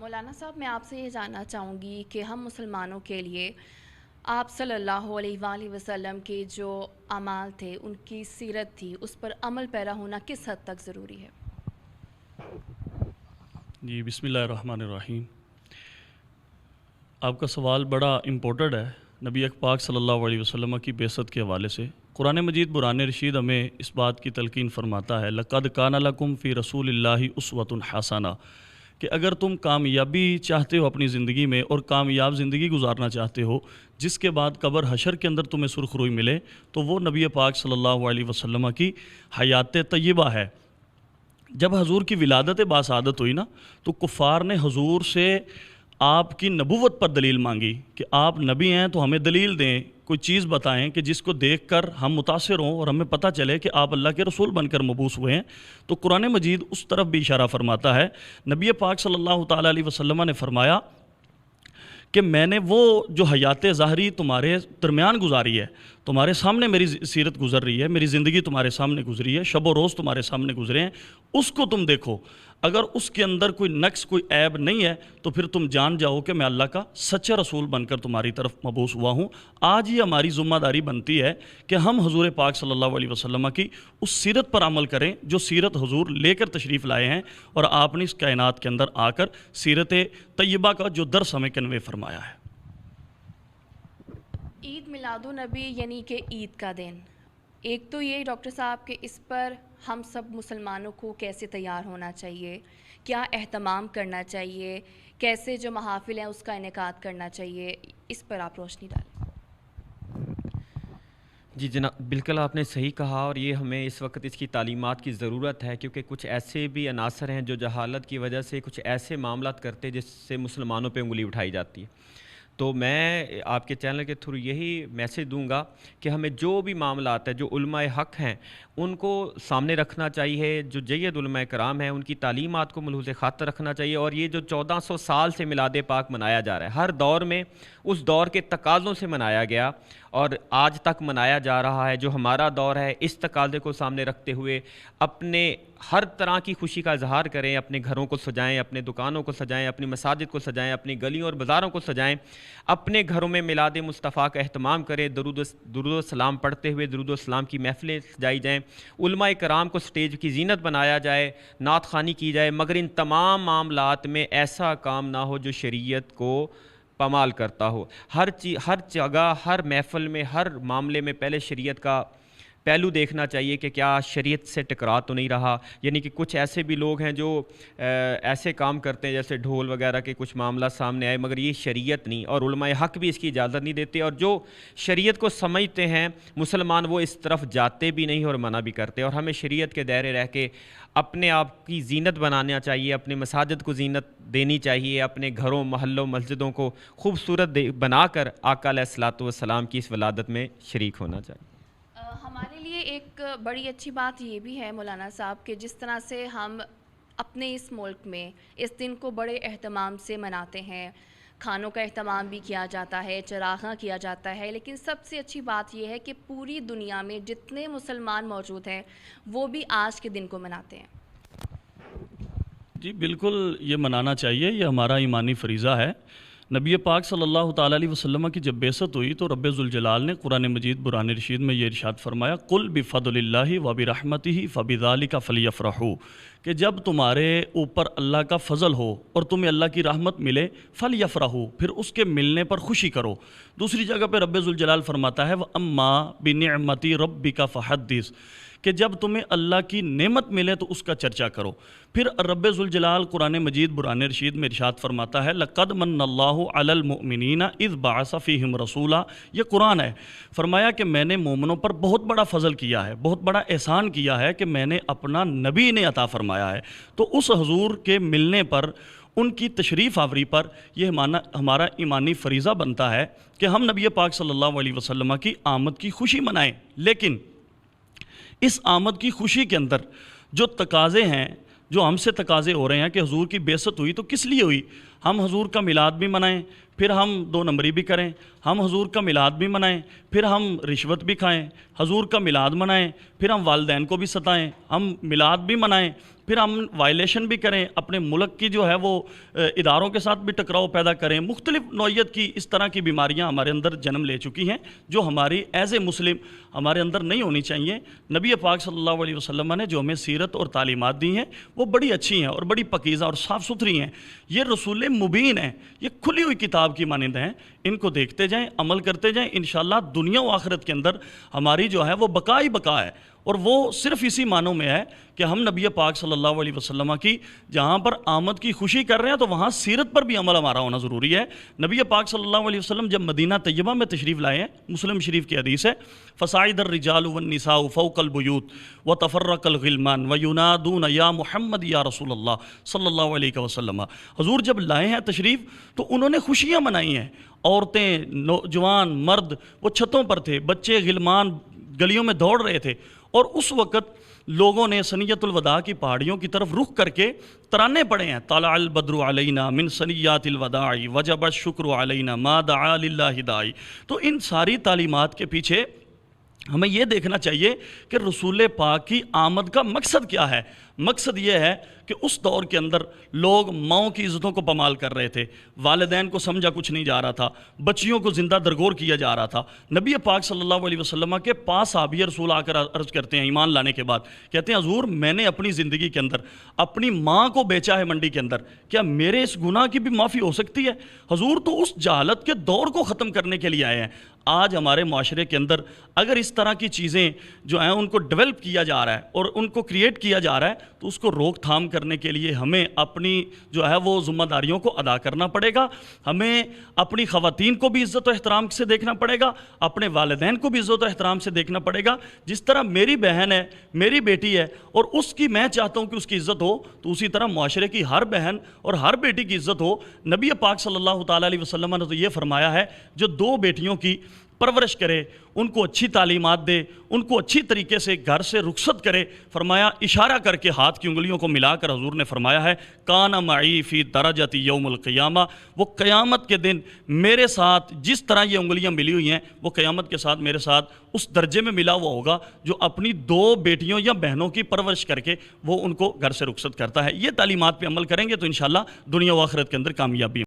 مولانا صاحب، میں آپ سے یہ جاننا چاہوں گی کہ ہم مسلمانوں کے لیے آپ صلی اللہ علیہ وآلہ وسلم کے جو اعمال تھے، ان کی سیرت تھی، اس پر عمل پیرا ہونا کس حد تک ضروری ہے؟ جی بسم اللہ الرحمن الرحیم۔ آپ کا سوال بڑا امپورٹنٹ ہے نبی پاک صلی اللہ علیہ وسلم کی بعثت کے حوالے سے۔ قرآن مجید برہان رشید ہمیں اس بات کی تلقین فرماتا ہے، لقد کان لکم فی رسول اللہ اسوۃ حسنہ، کہ اگر تم کامیابی چاہتے ہو اپنی زندگی میں اور کامیاب زندگی گزارنا چاہتے ہو جس کے بعد قبر حشر کے اندر تمہیں سرخ روئی ملے، تو وہ نبی پاک صلی اللہ علیہ وسلم کی حیات طیبہ ہے۔ جب حضور کی ولادت باسعادت ہوئی نا، تو کفار نے حضور سے آپ کی نبوت پر دلیل مانگی کہ آپ نبی ہیں تو ہمیں دلیل دیں، کوئی چیز بتائیں کہ جس کو دیکھ کر ہم متاثر ہوں اور ہمیں پتہ چلے کہ آپ اللہ کے رسول بن کر مبعوث ہوئے ہیں۔ تو قرآن مجید اس طرف بھی اشارہ فرماتا ہے۔ نبی پاک صلی اللہ تعالیٰ علیہ وسلم نے فرمایا کہ میں نے وہ جو حیات ظاہری تمہارے درمیان گزاری ہے، تمہارے سامنے میری سیرت گزر رہی ہے، میری زندگی تمہارے سامنے گزری ہے، شب و روز تمہارے سامنے گزرے ہیں، اس کو تم دیکھو۔ اگر اس کے اندر کوئی نقص، کوئی عیب نہیں ہے تو پھر تم جان جاؤ کہ میں اللہ کا سچا رسول بن کر تمہاری طرف مبعوث ہوا ہوں۔ آج یہ ہماری ذمہ داری بنتی ہے کہ ہم حضور پاک صلی اللہ علیہ وسلم کی اس سیرت پر عمل کریں جو سیرت حضور لے کر تشریف لائے ہیں، اور آپ نے اس کائنات کے اندر آ کر سیرت طیبہ کا جو درس ہمیں کنوے فرمایا ہے۔ عید میلاد النبی یعنی کہ عید کا دن، ایک تو یہ ڈاکٹر صاحب کہ اس پر ہم سب مسلمانوں کو کیسے تیار ہونا چاہیے، کیا اہتمام کرنا چاہیے، کیسے جو محافل ہیں اس کا انعقاد کرنا چاہیے، اس پر آپ روشنی ڈالیں۔ جی جناب، بالکل آپ نے صحیح کہا، اور یہ ہمیں اس وقت اس کی تعلیمات کی ضرورت ہے، کیونکہ کچھ ایسے بھی عناصر ہیں جو جہالت کی وجہ سے کچھ ایسے معاملات کرتے جس سے مسلمانوں پہ انگلی اٹھائی جاتی ہے۔ تو میں آپ کے چینل کے تھرو یہی میسج دوں گا کہ ہمیں جو بھی معاملات ہیں، جو علماء حق ہیں، ان کو سامنے رکھنا چاہیے، جو جید علماء کرام ہیں ان کی تعلیمات کو ملحوظ خاطر رکھنا چاہیے۔ اور یہ جو 1400 سال سے میلاد پاک منایا جا رہا ہے، ہر دور میں اس دور کے تقاضوں سے منایا گیا اور آج تک منایا جا رہا ہے۔ جو ہمارا دور ہے، اس تقاضے کو سامنے رکھتے ہوئے اپنے ہر طرح کی خوشی کا اظہار کریں، اپنے گھروں کو سجائیں، اپنے دکانوں کو سجائیں، اپنی مساجد کو سجائیں، اپنی گلیوں اور بازاروں کو سجائیں، اپنے گھروں میں میلاد مصطفیٰ کا اہتمام کریں، درود و سلام پڑھتے ہوئے درود و سلام کی محفلیں سجائی جائیں، علماء کرام کو سٹیج کی زینت بنایا جائے، نعت خوانی کی جائے، مگر ان تمام معاملات میں ایسا کام نہ ہو جو شریعت کو پامال کرتا ہو۔ ہر جگہ، ہر محفل میں، ہر معاملے میں پہلے شریعت کا پہلو دیکھنا چاہیے کہ کیا شریعت سے ٹکرا تو نہیں رہا۔ یعنی کہ کچھ ایسے بھی لوگ ہیں جو ایسے کام کرتے ہیں جیسے ڈھول وغیرہ کے کچھ معاملہ سامنے آئے، مگر یہ شریعت نہیں، اور علماء حق بھی اس کی اجازت نہیں دیتے، اور جو شریعت کو سمجھتے ہیں مسلمان وہ اس طرف جاتے بھی نہیں اور منع بھی کرتے۔ اور ہمیں شریعت کے دائرے رہ کے اپنے آپ کی زینت بنانا چاہیے، اپنے مساجد کو زینت دینی چاہیے، اپنے گھروں، محلوں، مسجدوں کو خوبصورت بنا کر آقا علیہ الصلوۃ والسلام کی اس ولادت میں شریک ہونا چاہیے۔ ہمارے لیے ایک بڑی اچھی بات یہ بھی ہے مولانا صاحب کہ جس طرح سے ہم اپنے اس ملک میں اس دن کو بڑے اہتمام سے مناتے ہیں، کھانوں کا اہتمام بھی کیا جاتا ہے، چراغاں کیا جاتا ہے، لیکن سب سے اچھی بات یہ ہے کہ پوری دنیا میں جتنے مسلمان موجود ہیں وہ بھی آج کے دن کو مناتے ہیں۔ جی بالکل، یہ منانا چاہیے، یہ ہمارا ایمانی فریضہ ہے۔ نبی پاک صلی اللہ تعالیٰ علیہ وسلم کی جب بعثت ہوئی تو رب ذوالجلال نے قرآن مجید برہان رشید میں یہ ارشاد فرمایا، قل بفضل اللہ وبرحمتہ فبذلک فلیفرحوا، کہ جب تمہارے اوپر اللہ کا فضل ہو اور تمہیں اللہ کی رحمت ملے، فلیفرحوا، پھر اس کے ملنے پر خوشی کرو۔ دوسری جگہ پہ رب ذوالجلال فرماتا ہے وَأَمَّا بِنِعْمَتِ رَبِّكَ فَحَدِّثْ، کہ جب تمہیں اللہ کی نعمت ملے تو اس کا چرچا کرو۔ پھر رب ذوالجلال قرآن مجید برہان رشید میں ارشاد فرماتا ہے لَقَدْ مَنَّ اللَّهُ عَلَى الْمُؤْمِنِينَ اِذْ بَعَثَ فِيهِمْ رَسُولًا، یہ قرآن ہے، فرمایا کہ میں نے مومنوں پر بہت بڑا فضل کیا ہے، بہت بڑا احسان کیا ہے کہ میں نے اپنا نبی نے عطا فرمایا ہے۔ تو اس حضور کے ملنے پر، ان کی تشریف آوری پر یہ ہمارا ایمانی فریضہ بنتا ہے کہ ہم نبی پاک صلی اللہ علیہ وسلم کی آمد کی خوشی منائیں۔ لیکن اس آمد کی خوشی کے اندر جو تقاضے ہیں، جو ہم سے تقاضے ہو رہے ہیں کہ حضور کی بعثت ہوئی تو کس لیے ہوئی؟ ہم حضور کا میلاد بھی منائیں، پھر ہم 2 نمبری بھی کریں، ہم حضور کا میلاد بھی منائیں، پھر ہم رشوت بھی کھائیں، حضور کا میلاد منائیں، پھر ہم والدین کو بھی ستائیں، ہم میلاد بھی منائیں، پھر ہم وائلیشن بھی کریں، اپنے ملک کی جو ہے وہ اداروں کے ساتھ بھی ٹکراؤ پیدا کریں، مختلف نوعیت کی اس طرح کی بیماریاں ہمارے اندر جنم لے چکی ہیں جو ہماری ایز اے مسلم ہمارے اندر نہیں ہونی چاہیے۔ نبی پاک صلی اللہ علیہ وسلم نے جو ہمیں سیرت اور تعلیمات دی ہیں وہ بڑی اچھی ہیں اور بڑی پاکیزہ اور صاف ستھری ہیں، یہ رسول مبین ہیں، یہ کھلی ہوئی کتاب کی مانند ہیں، ان کو دیکھتے جائیں، عمل کرتے جائیں، انشاءاللہ دنیا و آخرت کے اندر ہماری جو ہے وہ بقا ہی بقا ہے، اور وہ صرف اسی معنوں میں ہے کہ ہم نبی پاک صلی اللہ علیہ وسلم کی جہاں پر آمد کی خوشی کر رہے ہیں تو وہاں سیرت پر بھی عمل ہمارا ہونا ضروری ہے۔ نبی پاک صلی اللہ علیہ وسلم جب مدینہ طیبہ میں تشریف لائے ہیں، مسلم شریف کی حدیث ہے، فصعد الرجال والنساء فوق البیوت وتفرق الغلمان وینادون یا محمد یا رسول اللہ صلی اللہ علیہ وسلم۔ حضور جب لائے ہیں تشریف تو انہوں نے خوشیاں منائی ہیں، عورتیں، نوجوان، مرد وہ چھتوں پر تھے، بچے غلمان گلیوں میں دوڑ رہے تھے، اور اس وقت لوگوں نے سنیت الوداع کی پہاڑیوں کی طرف رخ کر کے ترانے پڑے ہیں، طلع البدر علینا من سنیات الوداع وجب الشکر علینا ما دعا للہ داعی۔ تو ان ساری تعلیمات کے پیچھے ہمیں یہ دیکھنا چاہیے کہ رسول پاک کی آمد کا مقصد کیا ہے۔ مقصد یہ ہے کہ اس دور کے اندر لوگ ماؤں کی عزتوں کو پامال کر رہے تھے، والدین کو سمجھا کچھ نہیں جا رہا تھا، بچیوں کو زندہ درگور کیا جا رہا تھا۔ نبی پاک صلی اللہ علیہ وسلم کے پاس صحابی رسول آ کر عرض کرتے ہیں ایمان لانے کے بعد، کہتے ہیں حضور میں نے اپنی زندگی کے اندر اپنی ماں کو بیچا ہے منڈی کے اندر، کیا میرے اس گناہ کی بھی معافی ہو سکتی ہے؟ حضور تو اس جہالت کے دور کو ختم کرنے کے لیے آئے ہیں۔ آج ہمارے معاشرے کے اندر اگر اس طرح کی چیزیں جو ہیں ان کو ڈیولپ کیا جا رہا ہے اور ان کو کریٹ کیا جا رہا ہے تو اس کو روک تھام کرنے کے لیے ہمیں اپنی جو ہے وہ ذمہ داریوں کو ادا کرنا پڑے گا۔ ہمیں اپنی خواتین کو بھی عزت و احترام سے دیکھنا پڑے گا، اپنے والدین کو بھی عزت و احترام سے دیکھنا پڑے گا۔ جس طرح میری بہن ہے، میری بیٹی ہے اور اس کی میں چاہتا ہوں کہ اس کی عزت ہو، تو اسی طرح معاشرے کی ہر بہن اور ہر بیٹی کی عزت ہو۔ نبی پاک صلی اللہ تعالیٰ علیہ وسلم نے تو یہ فرمایا ہے جو دو بیٹیوں کی پرورش کرے، ان کو اچھی تعلیمات دے، ان کو اچھی طریقے سے گھر سے رخصت کرے، فرمایا اشارہ کر کے ہاتھ کی انگلیوں کو ملا کر حضور نے فرمایا ہے کان معی فی درجۃ یوم القیامہ، وہ قیامت کے دن میرے ساتھ جس طرح یہ انگلیاں ملی ہوئی ہیں وہ قیامت کے ساتھ میرے ساتھ اس درجے میں ملا ہوا ہوگا جو اپنی دو بیٹیوں یا بہنوں کی پرورش کر کے وہ ان کو گھر سے رخصت کرتا ہے۔ یہ تعلیمات پہ عمل کریں گے تو انشاءاللہ دنیا و آخرت کے اندر کامیابی